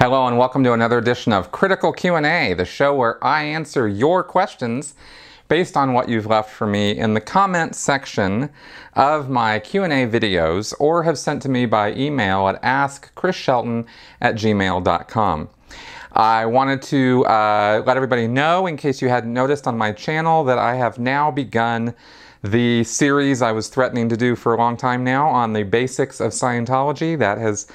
Hello and welcome to another edition of Critical Q&A, the show where I answer your questions based on what you've left for me in the comments section of my Q&A videos or have sent to me by email at askchrisshelton@gmail.com. I wanted to let everybody know, in case you hadn't noticed on my channel, that I have now begun the series I was threatening to do for a long time now on the basics of Scientology. That has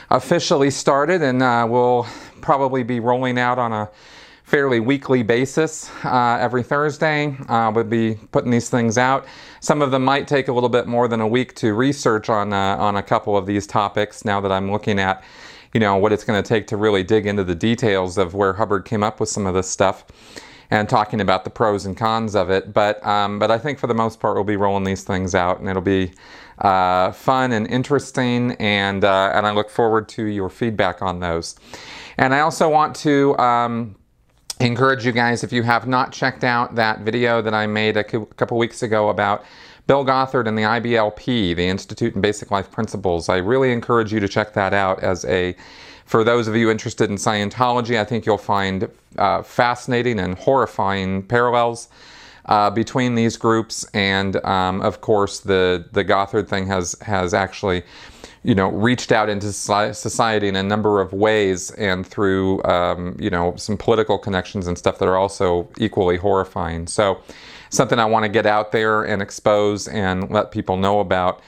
officially started and will probably be rolling out on a fairly weekly basis every Thursday. We'll be putting these things out. Some of them might take a little bit more than a week to research on a couple of these topics, now that I'm looking at, you know, what it's going to take to really dig into the details of where Hubbard came up with some of this stuff and talking about the pros and cons of it. But I think for the most part we'll be rolling these things out, and it'll be fun and interesting, and I look forward to your feedback on those. And I also want to encourage you guys, if you have not checked out that video that I made a couple weeks ago about Bill Gothard and the IBLP, the Institute in Basic Life Principles, I really encourage you to check that out. For those of you interested in Scientology, I think you'll find fascinating and horrifying parallels between these groups, and of course the Gothard thing has actually, you know, reached out into society in a number of ways, and through you know, some political connections and stuff that are also equally horrifying. So something I want to get out there and expose and let people know about,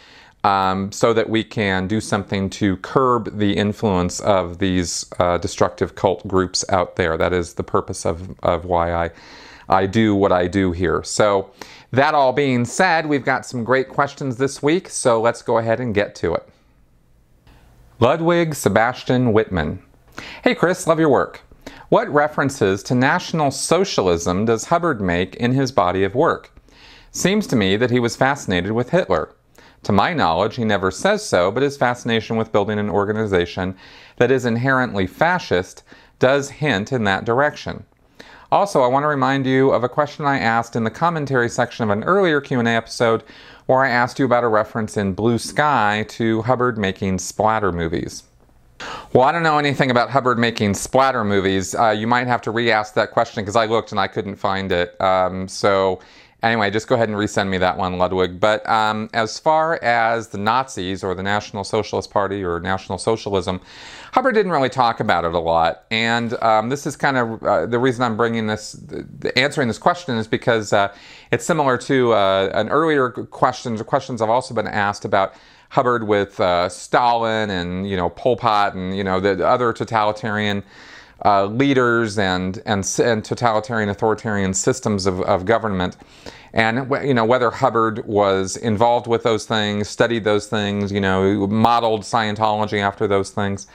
so that we can do something to curb the influence of these destructive cult groups out there. That is the purpose of why I do what I do here. So that all being said, we've got some great questions this week, so let's go ahead and get to it. Ludwig, Sebastian, Whitman. Hey Chris, love your work. What references to National Socialism does Hubbard make in his body of work? Seems to me that he was fascinated with Hitler. To my knowledge, he never says so, but his fascination with building an organization that is inherently fascist does hint in that direction. Also, I want to remind you of a question I asked in the commentary section of an earlier Q&A episode, where I asked you about a reference in Blue Sky to Hubbard making splatter movies. Well, I don't know anything about Hubbard making splatter movies. You might have to re-ask that question, because I looked and I couldn't find it. So anyway, just go ahead and resend me that one, Ludwig. But as far as the Nazis, or the National Socialist Party, or National Socialism, Hubbard didn't really talk about it a lot. And this is kind of the reason I'm bringing this, answering this question, is because it's similar to an earlier questions I've also been asked about Hubbard with Stalin and, you know, Pol Pot and, you know, the other totalitarian leaders and totalitarian authoritarian systems of government, and, you know, whether Hubbard was involved with those things, studied those things, you know, modeled Scientology after those things.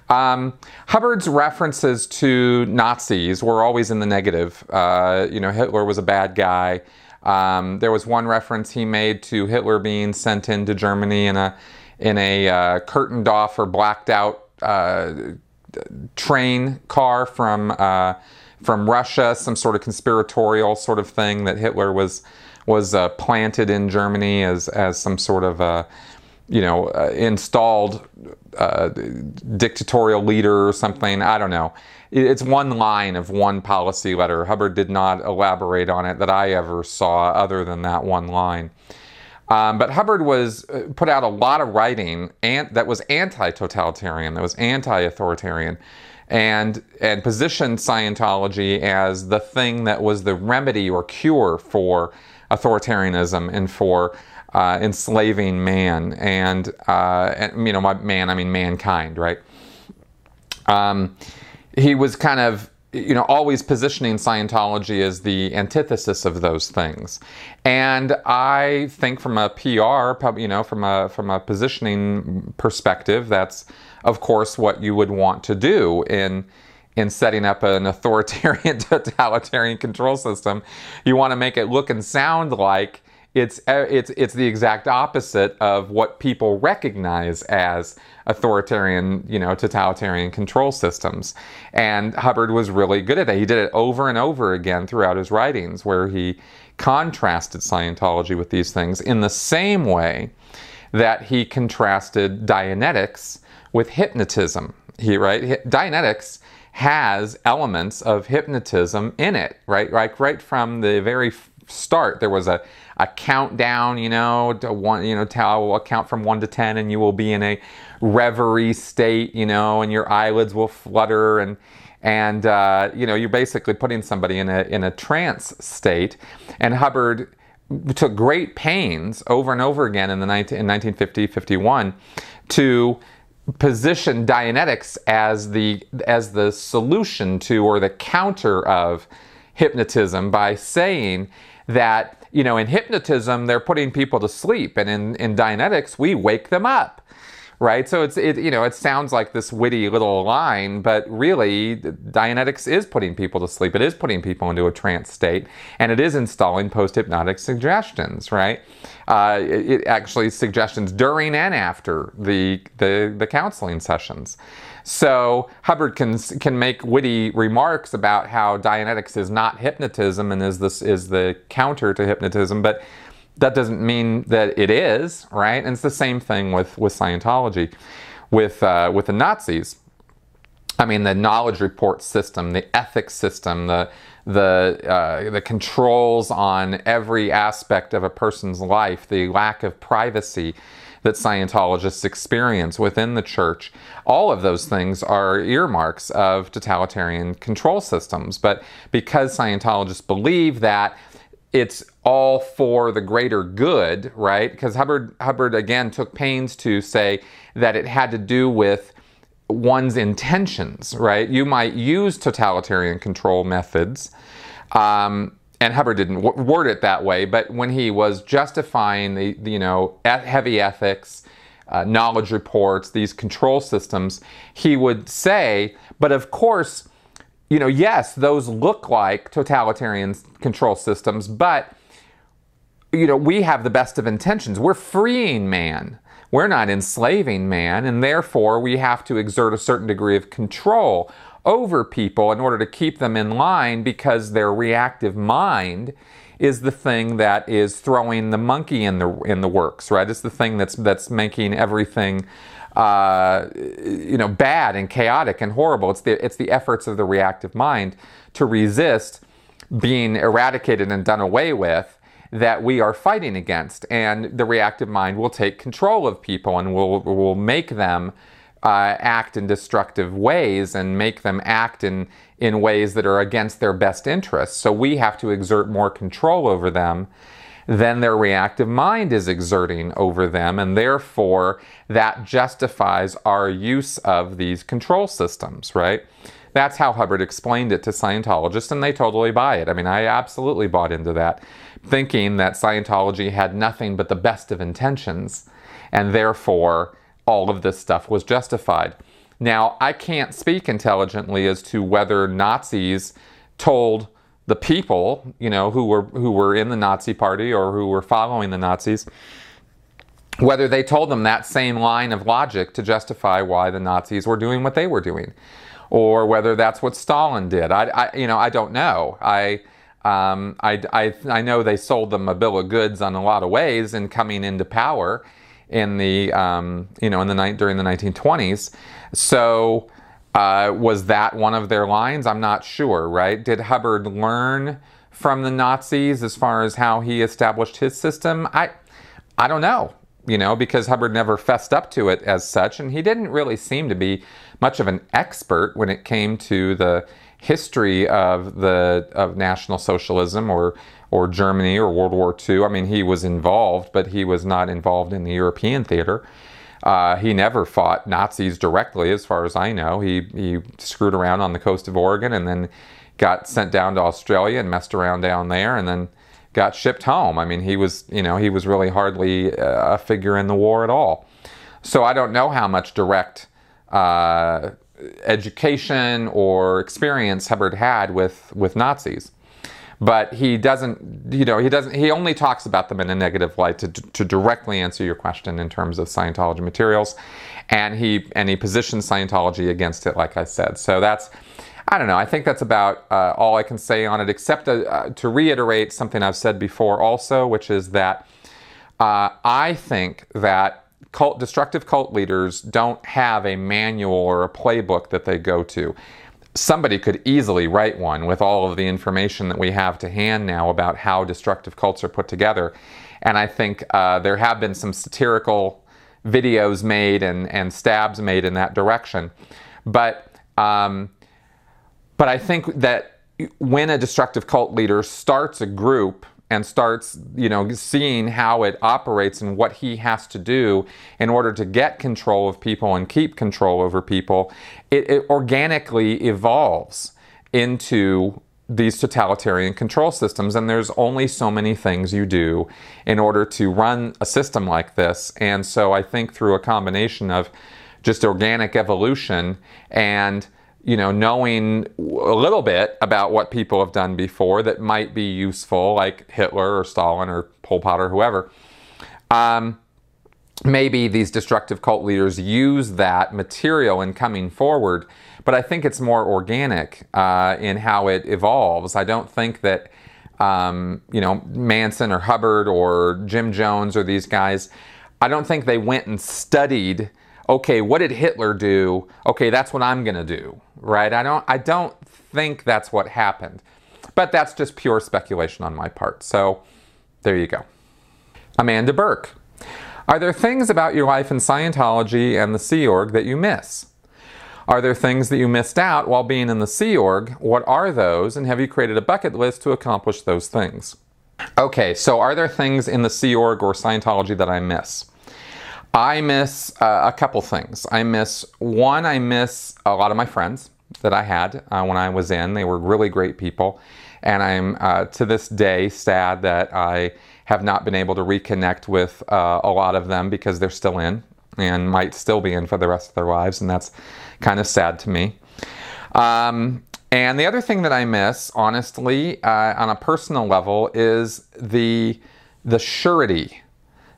Hubbard's references to Nazis were always in the negative. You know, Hitler was a bad guy. There was one reference he made to Hitler being sent into Germany in a curtained off or blacked out train car from Russia, some sort of conspiratorial sort of thing, that Hitler was planted in Germany as some sort of you know, installed dictatorial leader or something. I don't know. It's one line of one policy letter. Hubbard did not elaborate on it that I ever saw, other than that one line. But Hubbard put out a lot of writing that was anti-totalitarian, that was anti-authoritarian, and positioned Scientology as the thing that was the remedy or cure for authoritarianism and for enslaving man, and you know, by man I mean mankind, right? He was kind of, you know, always positioning Scientology as the antithesis of those things. And I think from a PR, you know, from a positioning perspective, that's of course what you would want to do in setting up an authoritarian totalitarian control system. You want to make it look and sound like it's the exact opposite of what people recognize as authoritarian, you know, totalitarian control systems. And Hubbard was really good at that. He did it over and over again throughout his writings, where he contrasted Scientology with these things in the same way that he contrasted Dianetics with hypnotism. Dianetics has elements of hypnotism in it, right? Like right from the very start, there was a countdown, to one, I'll count from 1 to 10, and you will be in a reverie state, and your eyelids will flutter, and you're basically putting somebody in a trance state. And Hubbard took great pains over and over again in 1950-51 to position Dianetics as the solution to, or the counter of, hypnotism, by saying that in hypnotism they're putting people to sleep, and in Dianetics we wake them up, right? So it sounds like this witty little line, but really Dianetics is putting people to sleep. It is putting people into a trance state, and it is installing post-hypnotic suggestions, right? It actually suggestions during and after the counseling sessions. So Hubbard can make witty remarks about how Dianetics is not hypnotism and is the counter to hypnotism, but that doesn't mean that it is, right? And it's the same thing with Scientology, with the Nazis. I mean, the knowledge report system, the ethics system, the controls on every aspect of a person's life, the lack of privacy that Scientologists experience within the church, all of those things are earmarks of totalitarian control systems. But because Scientologists believe that it's all for the greater good, right? Because Hubbard again took pains to say that it had to do with one's intentions, right? You might use totalitarian control methods, and Hubbard didn't word it that way, but when he was justifying the heavy ethics, knowledge reports, these control systems, he would say, but of course, yes, those look like totalitarian control systems, but we have the best of intentions. We're freeing man. We're not enslaving man, and therefore we have to exert a certain degree of control over people in order to keep them in line, because their reactive mind is the thing that is throwing the monkey in the works, right? It's the thing that's making everything bad and chaotic and horrible. It's the efforts of the reactive mind to resist being eradicated and done away with that we are fighting against. And the reactive mind will take control of people and will make them act in destructive ways and make them act in ways that are against their best interests. So we have to exert more control over them than their reactive mind is exerting over them, and therefore that justifies our use of these control systems, right? That's how Hubbard explained it to Scientologists, and they totally buy it. I mean, I absolutely bought into that, thinking that Scientology had nothing but the best of intentions, and therefore all of this stuff was justified. Now, I can't speak intelligently as to whether Nazis told the people, who were in the Nazi party or who were following the Nazis, whether they told them that same line of logic to justify why the Nazis were doing what they were doing, or whether that's what Stalin did. I don't know. I know they sold them a bill of goods on a lot of ways in coming into power in the during the 1920s. So was that one of their lines? I'm not sure, right? Did Hubbard learn from the Nazis as far as how he established his system? I don't know, because Hubbard never fessed up to it as such, and he didn't really seem to be much of an expert when it came to the history of National Socialism or Germany or World War II. I mean, he was involved, but he was not involved in the European theater. He never fought Nazis directly, as far as I know. He screwed around on the coast of Oregon and then got sent down to Australia and messed around down there and then got shipped home. I mean, he was really hardly a figure in the war at all. So I don't know how much direct education or experience Hubbard had with Nazis. But he only talks about them in a negative light to directly answer your question in terms of Scientology materials, and he positions Scientology against it, like I said. So I don't know, I think that's about all I can say on it, except to reiterate something I've said before also, which is that I think that destructive cult leaders don't have a manual or a playbook that they go to. Somebody could easily write one with all of the information that we have to hand now about how destructive cults are put together. And I think there have been some satirical videos made and stabs made in that direction. But I think that when a destructive cult leader starts a group and starts, seeing how it operates and what he has to do in order to get control of people and keep control over people, it organically evolves into these totalitarian control systems. And there's only so many things you do in order to run a system like this. And so I think through a combination of just organic evolution and knowing a little bit about what people have done before that might be useful, like Hitler or Stalin or Pol Pot or whoever. Maybe these destructive cult leaders use that material in coming forward, but I think it's more organic in how it evolves. I don't think that, Manson or Hubbard or Jim Jones or these guys, I don't think they went and studied, okay, what did Hitler do? Okay, that's what I'm going to do, right? I don't think that's what happened. But that's just pure speculation on my part. So there you go. Amanda Burke. Are there things about your life in Scientology and the Sea Org that you miss? Are there things that you missed out while being in the Sea Org? What are those? And have you created a bucket list to accomplish those things? Okay, so are there things in the Sea Org or Scientology that I miss? I miss a couple things. I miss a lot of my friends that I had when I was in. They were really great people. And I'm, to this day, sad that I have not been able to reconnect with a lot of them because they're still in and might still be in for the rest of their lives. And that's kind of sad to me. And the other thing that I miss, honestly, on a personal level, is the surety,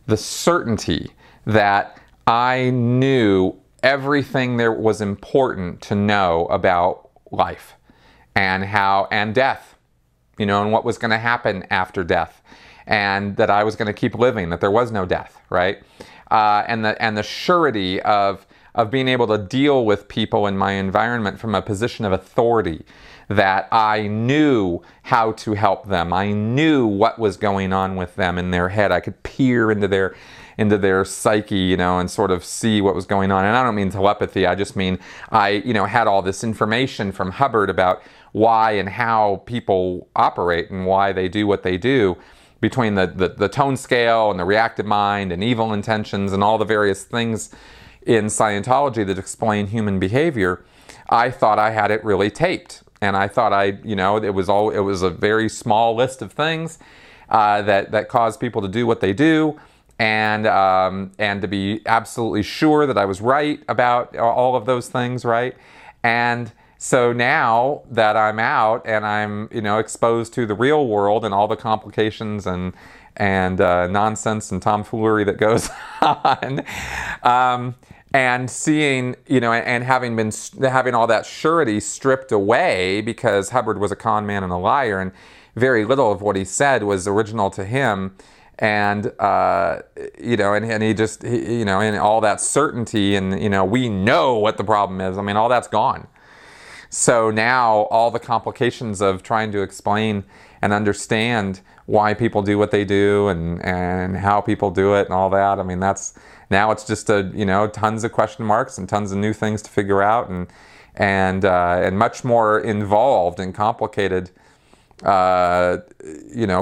the certainty that I knew everything there was important to know about life and death, and what was going to happen after death, and that I was going to keep living, that there was no death, right? And the surety of being able to deal with people in my environment from a position of authority, that I knew how to help them. I knew what was going on with them in their head. I could peer into their psyche, and sort of see what was going on. And I don't mean telepathy. I just mean I, had all this information from Hubbard about why and how people operate and why they do what they do, between the tone scale and the reactive mind and evil intentions and all the various things in Scientology that explain human behavior. I thought I had it really taped. And I thought it was a very small list of things that cause people to do what they do, and to be absolutely sure that I was right about all of those things, right? And so now that I'm out and I'm exposed to the real world and all the complications and nonsense and tomfoolery that goes on. And seeing, and having all that surety stripped away because Hubbard was a con man and a liar, and very little of what he said was original to him, and and he just, and all that certainty, and we know what the problem is. I mean, all that's gone. So now all the complications of trying to explain and understand why people do what they do and how people do it and all that. I mean, now it's just tons of question marks and tons of new things to figure out, and much more involved and complicated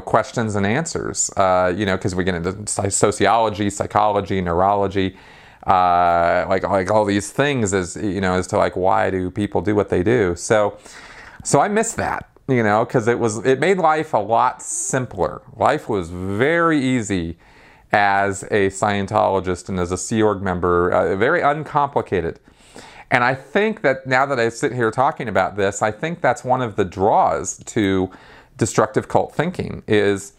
questions and answers, because we get into sociology, psychology, neurology, like all these things as to like, why do people do what they do? So I miss that, because it made life a lot simpler. Life was very easy as a Scientologist and as a Sea Org member, very uncomplicated. And I think that now that I sit here talking about this, I think that's one of the draws to destructive cult thinking is,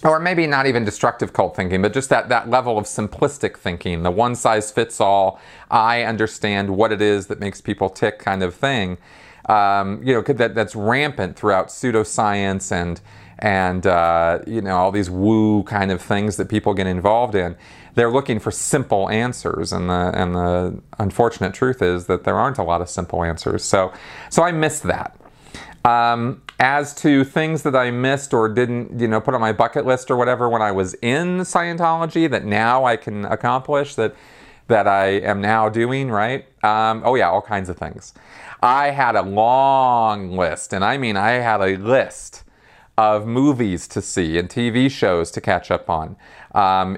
or maybe not even destructive cult thinking, but just that level of simplistic thinking, the one size fits all, I understand what it is that makes people tick kind of thing. that's rampant throughout pseudoscience and all these woo kind of things that people get involved in. They're looking for simple answers, and the unfortunate truth is that there aren't a lot of simple answers. So I missed that. As to things that I missed or didn't, put on my bucket list or whatever when I was in Scientology that now I can accomplish, that I am now doing, right? All kinds of things. I had a long list, and I mean I had a list of movies to see and TV shows to catch up on.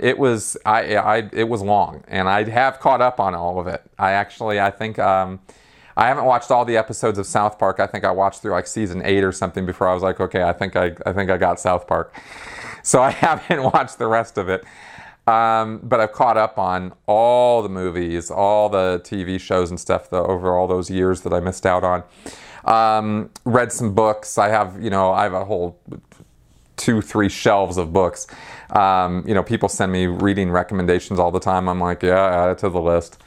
It was long, and I have caught up on all of it. I think I haven't watched all the episodes of South Park. I think I watched through like season 8 or something before I was like, okay, I think I got South Park. So I haven't watched the rest of it. But I've caught up on all the movies, all the TV shows and stuff over all those years that I missed out on. Read some books. I have a whole 2-3 shelves of books. People send me reading recommendations all the time. I'm like, yeah, add it to the list.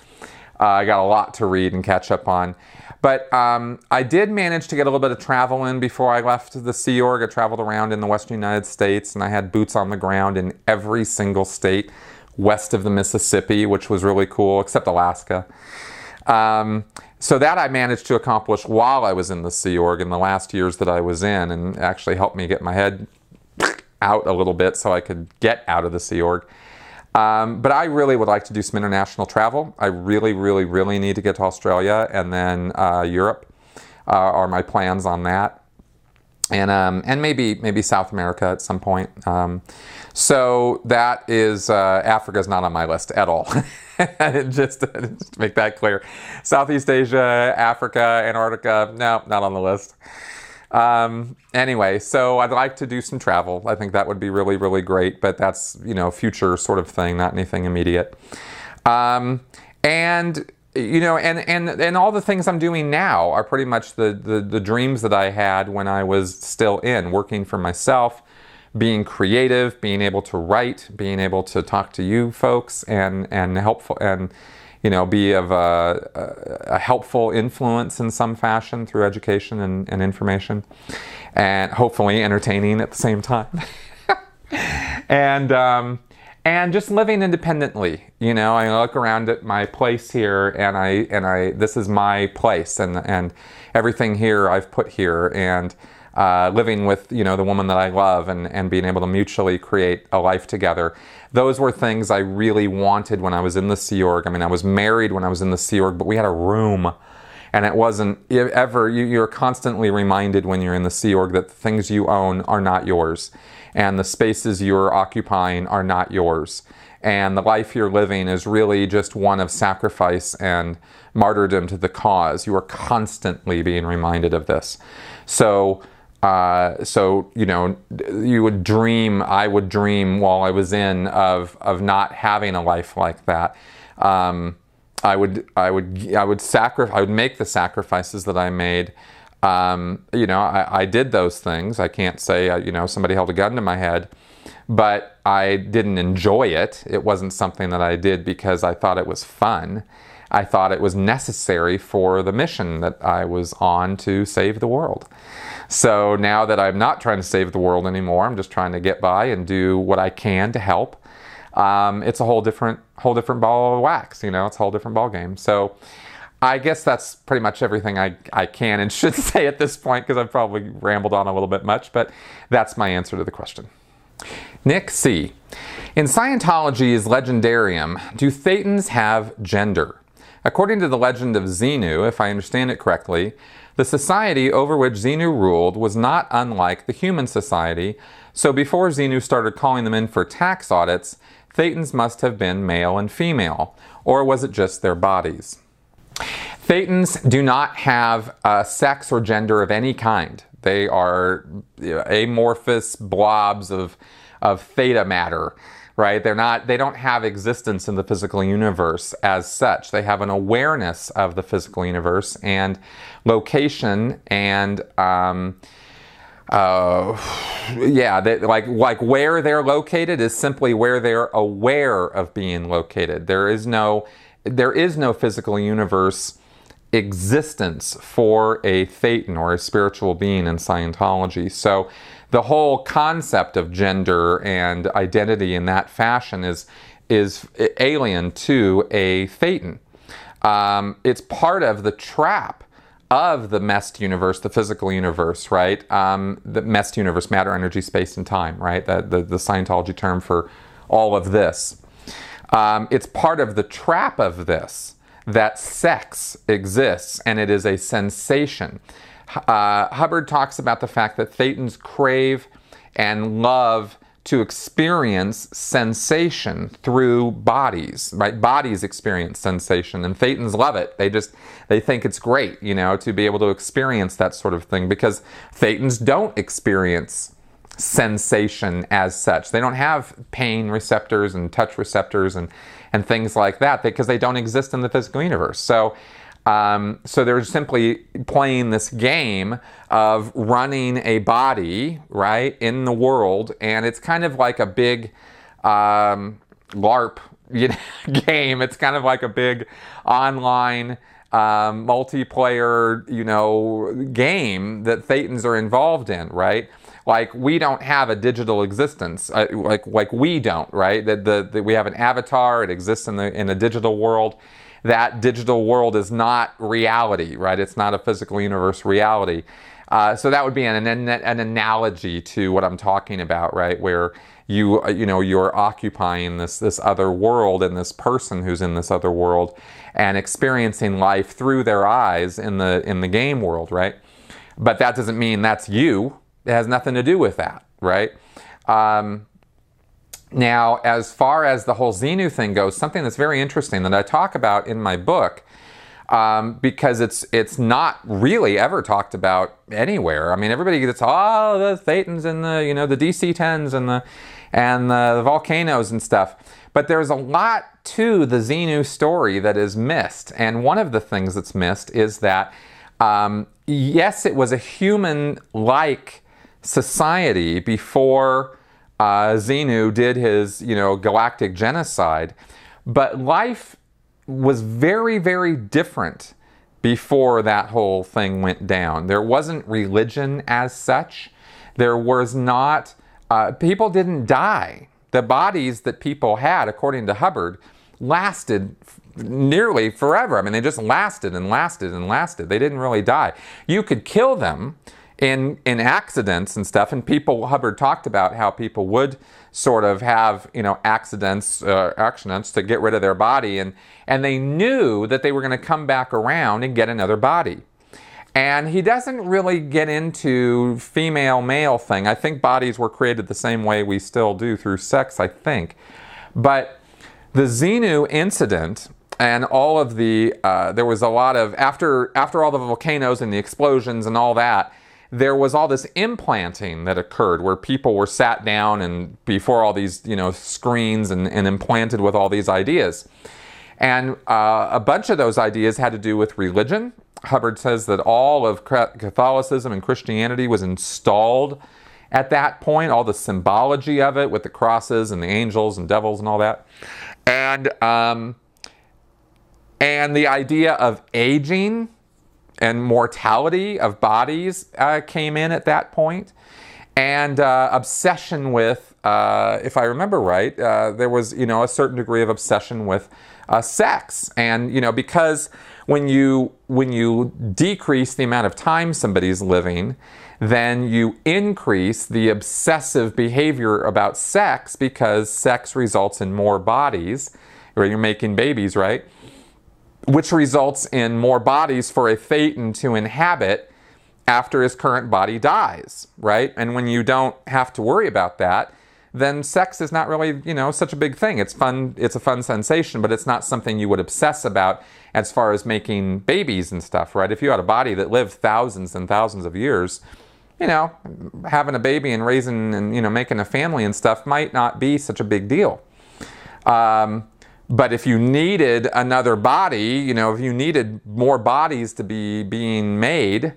I got a lot to read and catch up on. But I did manage to get a little bit of travel in before I left the Sea Org. I traveled around in the Western United States, and I had boots on the ground in every single state west of the Mississippi, which was really cool, except Alaska. So that I managed to accomplish while I was in the Sea Org in the last years that I was in, and actually helped me get my head out a little bit so I could get out of the Sea Org. But I really would like to do some international travel. I really, really, really need to get to Australia, and then Europe are my plans on that, and maybe South America at some point. So that is Africa's not on my list at all. just to make that clear, Southeast Asia, Africa, Antarctica, no, not on the list. Anyway, so I'd like to do some travel. I think that would be really, really great, but that's, future sort of thing, not anything immediate. And all the things I'm doing now are pretty much the dreams that I had when I was still working for myself, being creative, being able to write, being able to talk to you folks and helpful and be of a helpful influence in some fashion through education and information, and hopefully entertaining at the same time. And just living independently. I look around at my place here, and I this is my place, and everything here I've put here, and living with the woman that I love, and being able to mutually create a life together. Those were things I really wanted when I was in the Sea Org. I mean, I was married when I was in the Sea Org, but we had a room, and it wasn't ever. You're constantly reminded when you're in the Sea Org that the things you own are not yours, and the spaces you're occupying are not yours, and the life you're living is really just one of sacrifice and martyrdom to the cause. You are constantly being reminded of this. So you would dream, I would dream while I was in of not having a life like that. I would make the sacrifices that I made. I did those things. I can't say, somebody held a gun to my head, but I didn't enjoy it. It wasn't something that I did because I thought it was fun. I thought it was necessary for the mission that I was on to save the world. So now that I'm not trying to save the world anymore, I'm just trying to get by and do what I can to help. It's a whole different ball of wax, it's a whole different ball game. So I guess that's pretty much everything I can and should say at this point, because I've probably rambled on a little bit much, but that's my answer to the question. Nick C. In Scientology's legendarium, do Thetans have gender? According to the legend of Xenu, if I understand it correctly, the society over which Xenu ruled was not unlike the human society, so before Xenu started calling them in for tax audits, Thetans must have been male and female, or was it just their bodies? Thetans do not have sex or gender of any kind. They are amorphous blobs of theta matter, right? They don't have existence in the physical universe as such. They have an awareness of the physical universe and location and like where they're located is simply where they're aware of being located. There is no physical universe existence for a thetan or a spiritual being in Scientology. So the whole concept of gender and identity in that fashion is alien to a thetan. It's part of the trap of the MEST universe, the physical universe, right? The MEST universe, matter, energy, space, and time, right? The Scientology term for all of this. It's part of the trap of this, that sex exists and it is a sensation. Hubbard talks about the fact that thetans crave and love to experience sensation through bodies, right? Bodies experience sensation, and thetans love it. They think it's great, you know, to be able to experience that sort of thing, because thetans don't experience sensation as such. They don't have pain receptors and touch receptors and things like that, because they don't exist in the physical universe. So they're simply playing this game of running a body, right, in the world, and it's kind of like a big LARP, you know, game. It's kind of like a big online multiplayer, you know, game that thetans are involved in, right? Like, we don't have a digital existence, like we don't, right? That we have an avatar. It exists in a digital world. That digital world is not reality, right? It's not a physical universe reality. So that would be an analogy to what I'm talking about, right? Where you're occupying this other world, and this person who's in this other world and experiencing life through their eyes in the game world, right? But that doesn't mean that's you. It has nothing to do with that, right? Now, as far as the whole Xenu thing goes, something that's very interesting that I talk about in my book, because it's not really ever talked about anywhere. I mean, everybody gets, oh, the thetans and the DC-10s and the volcanoes and stuff. But there's a lot to the Xenu story that is missed. And one of the things that's missed is that, yes, it was a human-like society before Xenu did his, galactic genocide, but life was very, very different before that whole thing went down. There wasn't religion as such. There was not, people didn't die. The bodies that people had, according to Hubbard, lasted nearly forever. I mean, they just lasted and lasted and lasted. They didn't really die. You could kill them in accidents and stuff, and Hubbard talked about how people would sort of have, accidents to get rid of their body, and they knew that they were going to come back around and get another body. And he doesn't really get into female-male thing. I think bodies were created the same way we still do, through sex, I think. But the Xenu incident and all of the, there was a lot of, after all the volcanoes and the explosions and all that, there was all this implanting that occurred where people were sat down and before all these, screens and implanted with all these ideas. And a bunch of those ideas had to do with religion. Hubbard says that all of Catholicism and Christianity was installed at that point, all the symbology of it with the crosses and the angels and devils and all that. And the idea of aging and mortality of bodies came in at that point. And obsession with, if I remember right, there was, a certain degree of obsession with sex. And, because when you decrease the amount of time somebody's living, then you increase the obsessive behavior about sex, because sex results in more bodies, or you're making babies, right? Which results in more bodies for a thetan to inhabit after his current body dies, right? And when you don't have to worry about that, then sex is not really, such a big thing. It's fun, it's a fun sensation, but it's not something you would obsess about as far as making babies and stuff, right? If you had a body that lived thousands and thousands of years, having a baby and raising and, making a family and stuff might not be such a big deal. But if you needed another body, if you needed more bodies to be being made,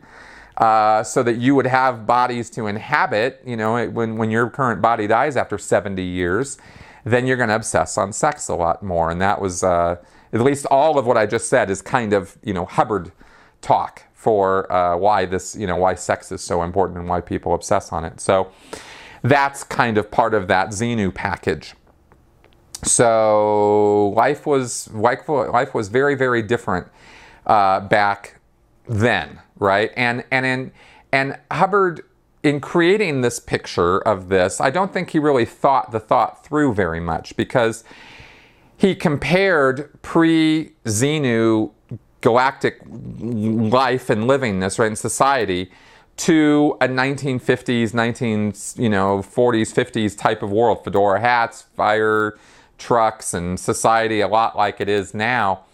so that you would have bodies to inhabit, when your current body dies after 70 years, then you're going to obsess on sex a lot more. And that was, at least all of what I just said is kind of, Hubbard talk for why this, why sex is so important and why people obsess on it. So that's kind of part of that Xenu package. So life was very, very different back then, right? And Hubbard, in creating this picture of this, I don't think he really thought the thought through very much, because he compared pre-Xenu galactic life and livingness, right, in society, to a 1950s, 40s, 50s type of world. Fedora hats, fire trucks, and society a lot like it is now.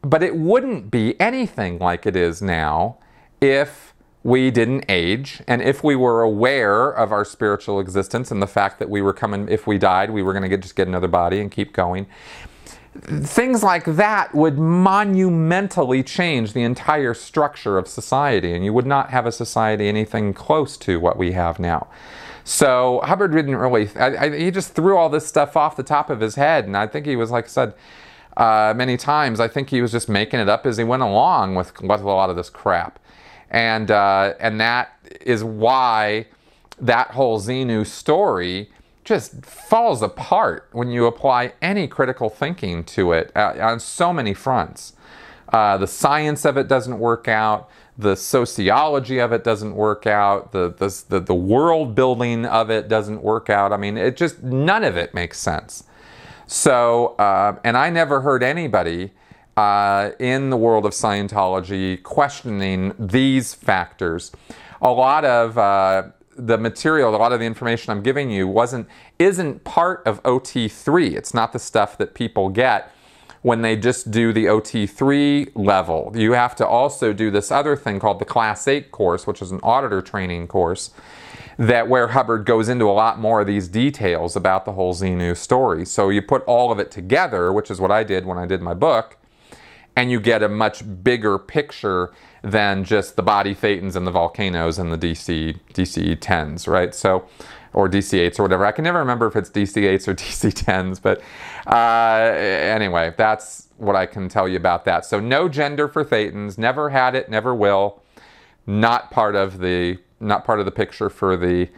But it wouldn't be anything like it is now if we didn't age, and if we were aware of our spiritual existence and the fact that we were coming, if we died, we were going to just get another body and keep going. Things like that would monumentally change the entire structure of society, and you would not have a society anything close to what we have now. So Hubbard didn't really, he just threw all this stuff off the top of his head, and I think he was, like I said many times, I think he was just making it up as he went along with a lot of this crap. And that is why that whole Xenu story just falls apart when you apply any critical thinking to it on so many fronts. The science of it doesn't work out. The sociology of it doesn't work out. The world building of it doesn't work out. I mean, none of it makes sense. So, and I never heard anybody in the world of Scientology questioning these factors. A lot of the material, a lot of the information I'm giving you isn't part of OT3. It's not the stuff that people get when they just do the OT3 level. You have to also do this other thing called the Class 8 course, which is an auditor training course, where Hubbard goes into a lot more of these details about the whole Xenu story. So you put all of it together, which is what I did when I did my book, and you get a much bigger picture than just the body thetans and the volcanoes and the DC-10s, right? So, or DC-8s or whatever. I can never remember if it's DC-8s or DC-10s, but anyway, that's what I can tell you about that. So no gender for thetans, never had it, never will. Not part of the picture for the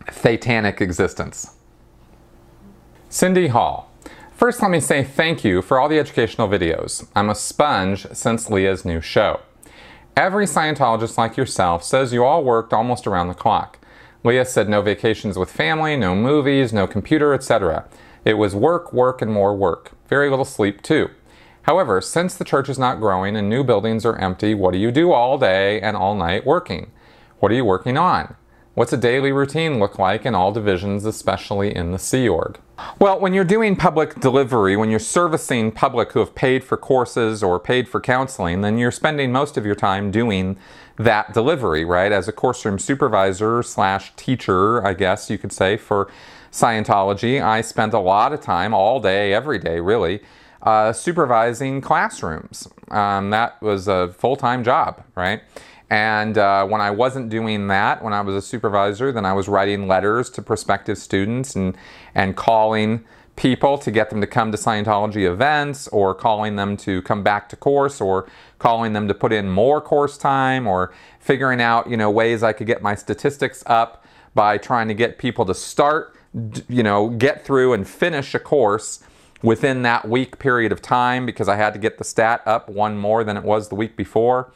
thetanic existence. Cindy Hall. First, let me say thank you for all the educational videos. I'm a sponge since Leah's new show. Every Scientologist like yourself says you all worked almost around the clock. Leah said no vacations with family, no movies, no computer, etc. It was work, work, and more work. Very little sleep, too. However, since the church is not growing and new buildings are empty, what do you do all day and all night working? What are you working on? What's a daily routine look like in all divisions, especially in the Sea Org? Well, when you're doing public delivery, when you're servicing public who have paid for courses or paid for counseling, then you're spending most of your time doing that delivery, right? As a course room supervisor / teacher, I guess you could say, for Scientology, I spent a lot of time, all day, every day really, supervising classrooms. That was a full-time job, right? And when I wasn't doing that, when I was a supervisor, then I was writing letters to prospective students and calling people to get them to come to Scientology events, or calling them to come back to course, or calling them to put in more course time, or figuring out, ways I could get my statistics up by trying to get people to start, get through and finish a course within that week period of time, because I had to get the stat up one more than it was the week before.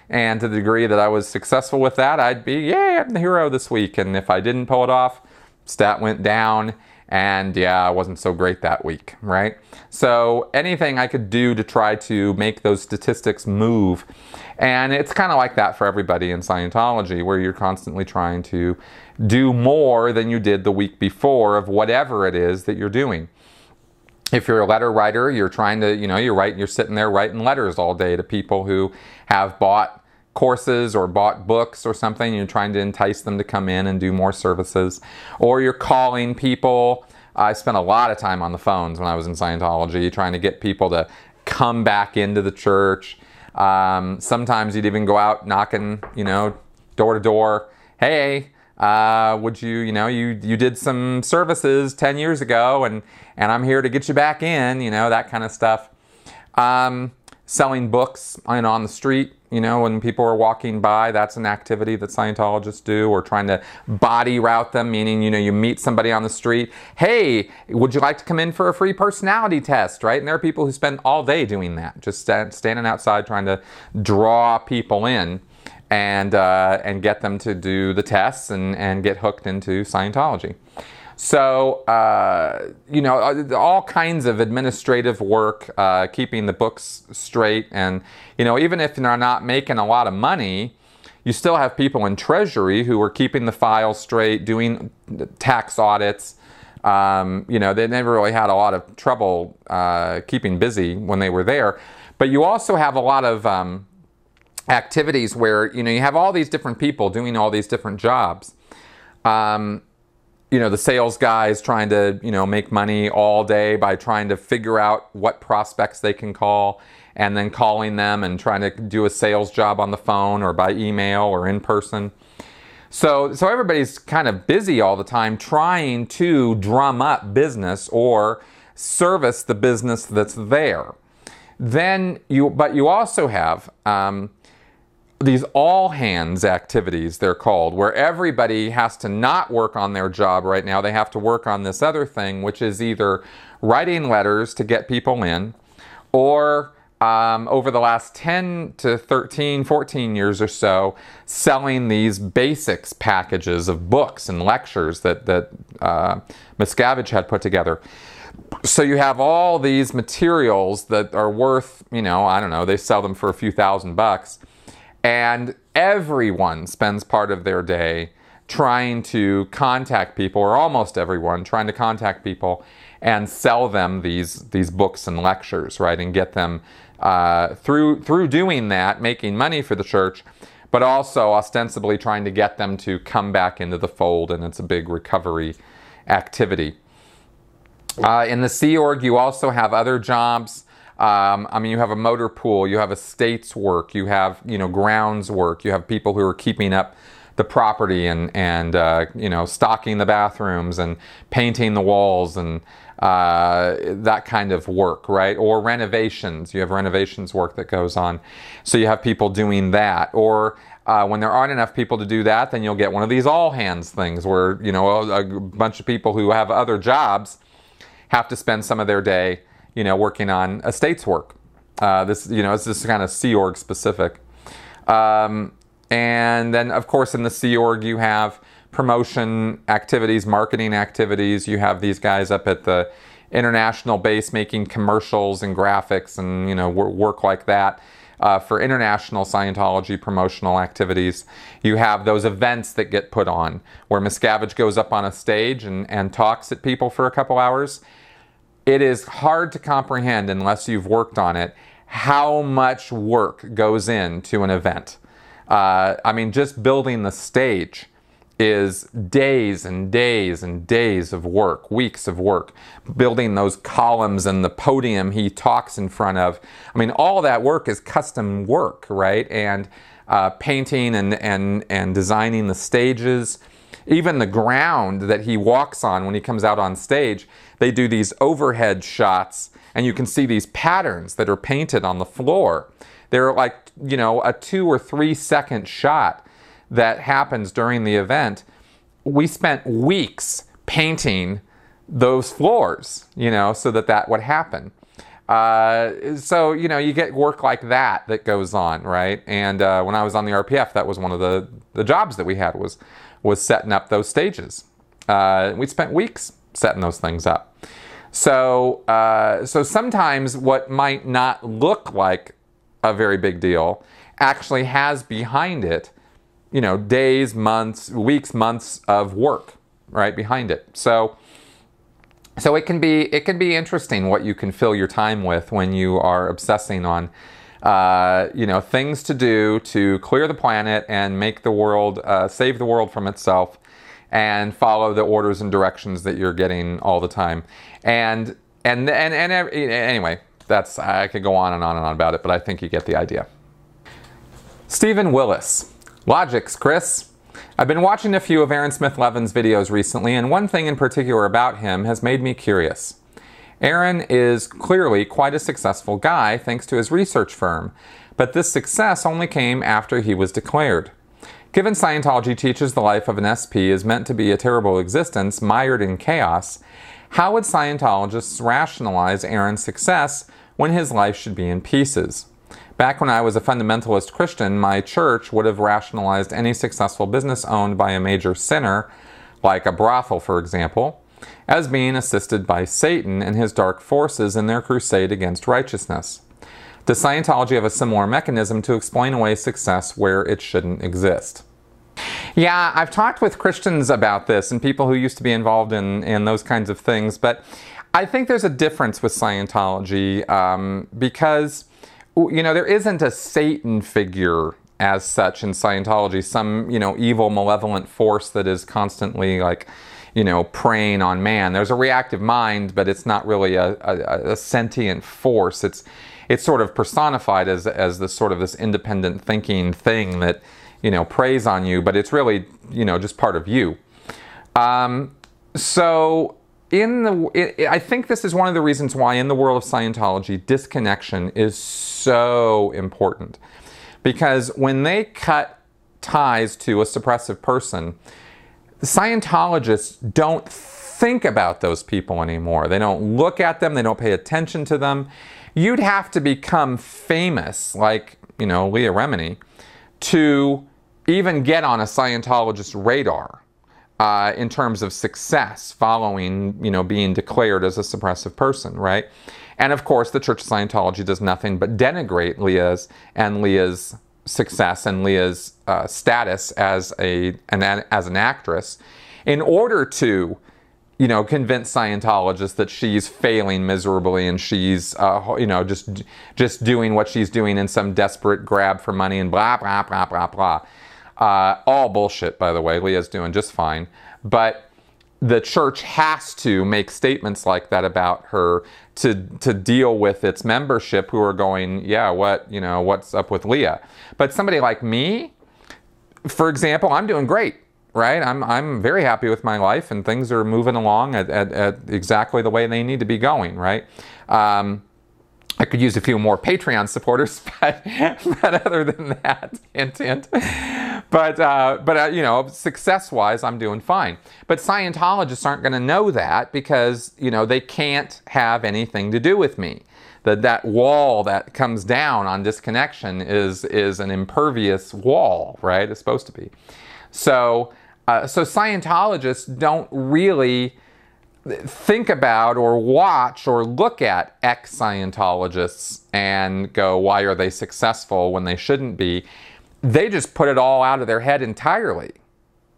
And to the degree that I was successful with that, I'd be, yay, I'm the hero this week. And if I didn't pull it off, stat went down, and I wasn't so great that week, right? So anything I could do to try to make those statistics move. And it's kind of like that for everybody in Scientology, where you're constantly trying to do more than you did the week before of whatever it is that you're doing. If you're a letter writer, you're trying to, you're sitting there writing letters all day to people who have bought courses or bought books or something. You're trying to entice them to come in and do more services. Or you're calling people. I spent a lot of time on the phones when I was in Scientology, trying to get people to come back into the church. Sometimes you'd even go out knocking, door to door. Hey, would you, you did some services 10 years ago, and I'm here to get you back in, that kind of stuff. selling books on the street, when people are walking by. That's an activity that Scientologists do. Or trying to body route them, meaning, you meet somebody on the street. Hey, would you like to come in for a free personality test, right? And there are people who spend all day doing that, just standing outside trying to draw people in and get them to do the tests and get hooked into Scientology. So, all kinds of administrative work, keeping the books straight. And, even if they're not making a lot of money, you still have people in Treasury who are keeping the files straight, doing tax audits. They never really had a lot of trouble keeping busy when they were there. But you also have a lot of activities where, you have all these different people doing all these different jobs. The sales guys trying to, make money all day by trying to figure out what prospects they can call, and then calling them and trying to do a sales job on the phone or by email or in person. So everybody's kind of busy all the time trying to drum up business or service the business that's there. But you also have these all-hands activities, they're called, where everybody has to not work on their job right now. They have to work on this other thing, which is either writing letters to get people in, or over the last 10 to 13, 14 years or so, selling these basics packages of books and lectures that Miscavige had put together. So you have all these materials that are worth, I don't know, they sell them for a few $1,000. And everyone spends part of their day trying to contact people, or almost everyone trying to contact people and sell them these books and lectures, right? And get them through doing that, making money for the church, but also ostensibly trying to get them to come back into the fold. And it's a big recovery activity. In the Sea Org, you also have other jobs. You have a motor pool, you have estates work, you have, grounds work, you have people who are keeping up the property and stocking the bathrooms and painting the walls and that kind of work, right? Or renovations, you have renovations work that goes on. So you have people doing that. Or when there aren't enough people to do that, then you'll get one of these all-hands things where, a bunch of people who have other jobs have to spend some of their day working on estates work. This is kind of Sea Org specific. And then, of course, in the Sea Org, you have promotion activities, marketing activities. You have these guys up at the international base making commercials and graphics and, work like that for international Scientology promotional activities. You have those events that get put on where Miscavige goes up on a stage and talks at people for a couple hours. It is hard to comprehend, unless you've worked on it, how much work goes into an event. Just building the stage is days and days and days of work, weeks of work. Building those columns and the podium he talks in front of. All that work is custom work, right? And painting and designing the stages. Even the ground that he walks on when he comes out on stage, they do these overhead shots, and you can see these patterns that are painted on the floor. They're like, a 2 or 3 second shot that happens during the event. We spent weeks painting those floors, so that would happen. So, you get work like that goes on, right? And when I was on the RPF, that was one of the jobs that we had was setting up those stages. We spent weeks setting those things up. So sometimes what might not look like a very big deal actually has behind it, days, months, weeks, months of work, right, behind it. So it can be interesting what you can fill your time with when you are obsessing on things to do to clear the planet and make the world, save the world from itself, and follow the orders and directions that you're getting all the time. And anyway, I could go on and on and on about it, but I think you get the idea. Stephen Willis. Logics, Chris. I've been watching a few of Aaron Smith-Levin's videos recently, and one thing in particular about him has made me curious. Aaron is clearly quite a successful guy thanks to his research firm, but this success only came after he was declared. Given Scientology teaches the life of an SP is meant to be a terrible existence mired in chaos, how would Scientologists rationalize Aaron's success when his life should be in pieces? Back when I was a fundamentalist Christian, my church would have rationalized any successful business owned by a major sinner, like a brothel for example, as being assisted by Satan and his dark forces in their crusade against righteousness. Does Scientology have a similar mechanism to explain away success where it shouldn't exist? Yeah, I've talked with Christians about this and people who used to be involved in those kinds of things, but I think there's a difference with Scientology because, you know, there isn't a Satan figure as such in Scientology, some, you know, evil, malevolent force that is constantly like, you know, preying on man. There's a reactive mind, but it's not really a sentient force. It's sort of personified as this sort of this independent thinking thing that, you know, preys on you, but it's really, you know, just part of you. So I think this is one of the reasons why in the world of Scientology, disconnection is so important. Because when they cut ties to a suppressive person, the Scientologists don't think about those people anymore. They don't look at them, they don't pay attention to them. You'd have to become famous, like, you know, Leah Remini, to even get on a Scientologist radar in terms of success following, you know, being declared as a suppressive person, right? And of course, the Church of Scientology does nothing but denigrate Leah's success and Leah's status as an actress in order to, you know, convince Scientologists that she's failing miserably and she's, you know, just doing what she's doing in some desperate grab for money and blah, blah, blah, blah, blah. All bullshit, by the way. Leah's doing just fine. But the church has to make statements like that about her to deal with its membership who are going, yeah, what's up with Leah? But somebody like me, for example, I'm doing great. Right? I'm very happy with my life and things are moving along at exactly the way they need to be going, right? I could use a few more Patreon supporters, but other than that, hint, hint. But you know, success-wise, I'm doing fine. But Scientologists aren't going to know that because, you know, they can't have anything to do with me. That wall that comes down on disconnection is an impervious wall, right? It's supposed to be. So Scientologists don't really think about or watch or look at ex-Scientologists and go, why are they successful when they shouldn't be? They just put it all out of their head entirely,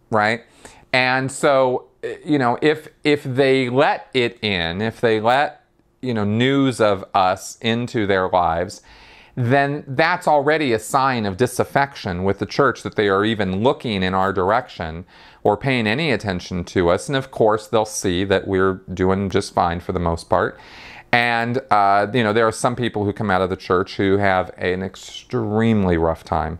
right? And so, you know, if they let it in, if they let, you know, news of us into their lives, then that's already a sign of disaffection with the church that they are even looking in our direction or paying any attention to us. And of course, they'll see that we're doing just fine for the most part. And, you know, there are some people who come out of the church who have an extremely rough time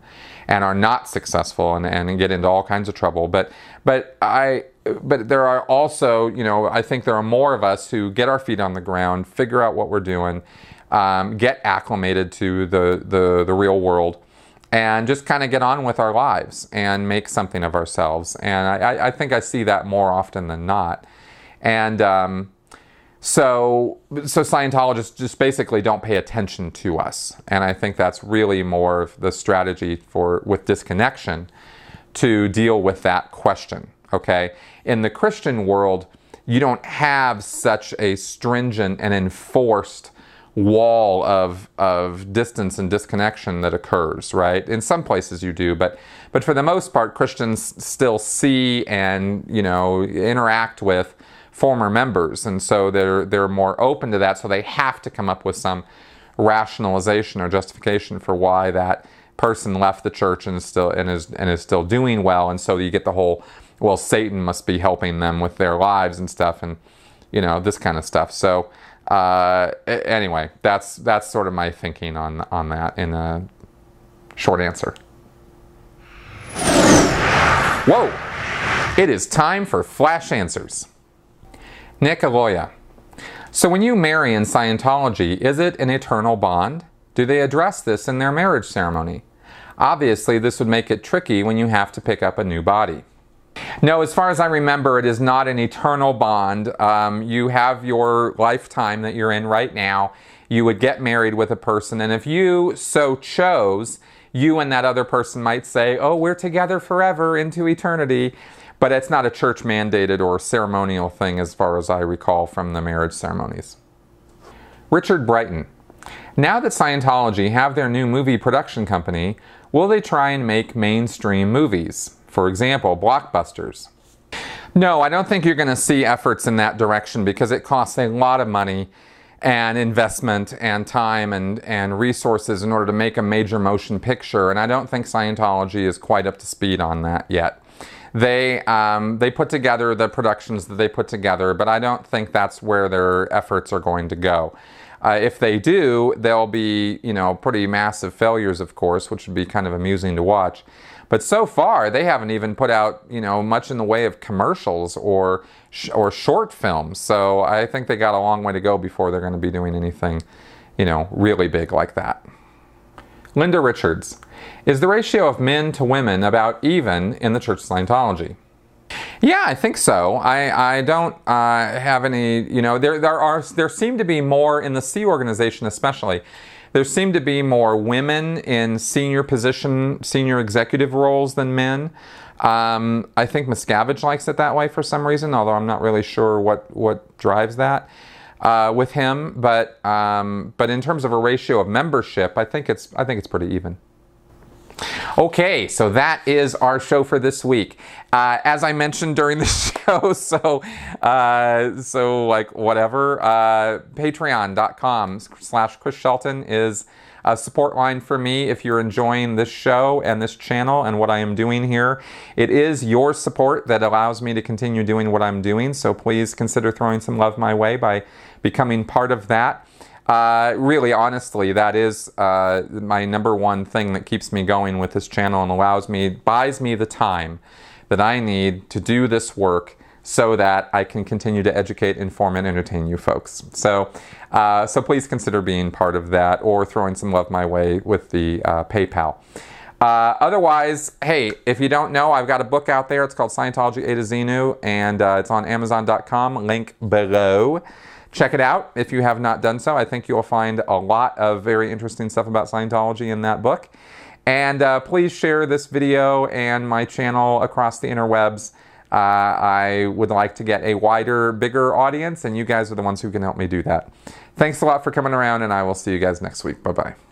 and are not successful and get into all kinds of trouble. But there are also, you know, I think there are more of us who get our feet on the ground, figure out what we're doing, get acclimated to the real world, and just kind of get on with our lives and make something of ourselves. And I think I see that more often than not. And so Scientologists just basically don't pay attention to us. And I think that's really more of the strategy with disconnection to deal with that question, okay? In the Christian world, you don't have such a stringent and enforced wall of distance and disconnection that occurs, right? In some places you do, but for the most part, Christians still see and, you know, interact with former members, and so they're more open to that, so they have to come up with some rationalization or justification for why that person left the church and is still doing well. And so you get the whole, well, Satan must be helping them with their lives and stuff, and, you know, this kind of stuff. So anyway, that's sort of my thinking on that in a short answer. Whoa! It is time for Flash Answers. Nick Aloya. So when you marry in Scientology, is it an eternal bond? Do they address this in their marriage ceremony? Obviously, this would make it tricky when you have to pick up a new body. No, as far as I remember, it is not an eternal bond. You have your lifetime that you're in right now. You would get married with a person, and if you so chose, you and that other person might say, oh, we're together forever into eternity. But it's not a church mandated or ceremonial thing as far as I recall from the marriage ceremonies. Richard Brighton. Now that Scientology have their new movie production company, will they try and make mainstream movies? For example, blockbusters. No, I don't think you're going to see efforts in that direction because it costs a lot of money and investment and time and resources in order to make a major motion picture, and I don't think Scientology is quite up to speed on that yet. They put together the productions that they put together, but I don't think that's where their efforts are going to go. If they do, they'll be, pretty massive failures, of course, which would be kind of amusing to watch. But so far, they haven't even put out, much in the way of commercials or short films. So I think they got a long way to go before they're going to be doing anything, really big like that. Linda Richards. Is the ratio of men to women about even in the Church of Scientology? Yeah, I think so. I don't have any, there seem to be more in the C organization especially. There seem to be more women in senior executive roles than men. I think Miscavige likes it that way for some reason, although I'm not really sure what drives that with him. But in terms of a ratio of membership, I think it's pretty even. Okay, so that is our show for this week. As I mentioned during the show, patreon.com/Chris Shelton is a support line for me if you're enjoying this show and this channel and what I am doing here. It is your support that allows me to continue doing what I'm doing, so please consider throwing some love my way by becoming part of that. Really, honestly, that is my number one thing that keeps me going with this channel and buys me the time that I need to do this work so that I can continue to educate, inform, and entertain you folks. So please consider being part of that or throwing some love my way with the PayPal. Otherwise, hey, if you don't know, I've got a book out there. It's called Scientology A to Xenu, and it's on Amazon.com, link below. Check it out if you have not done so. I think you'll find a lot of very interesting stuff about Scientology in that book. And please share this video and my channel across the interwebs. I would like to get a wider, bigger audience, and you guys are the ones who can help me do that. Thanks a lot for coming around, and I will see you guys next week. Bye-bye.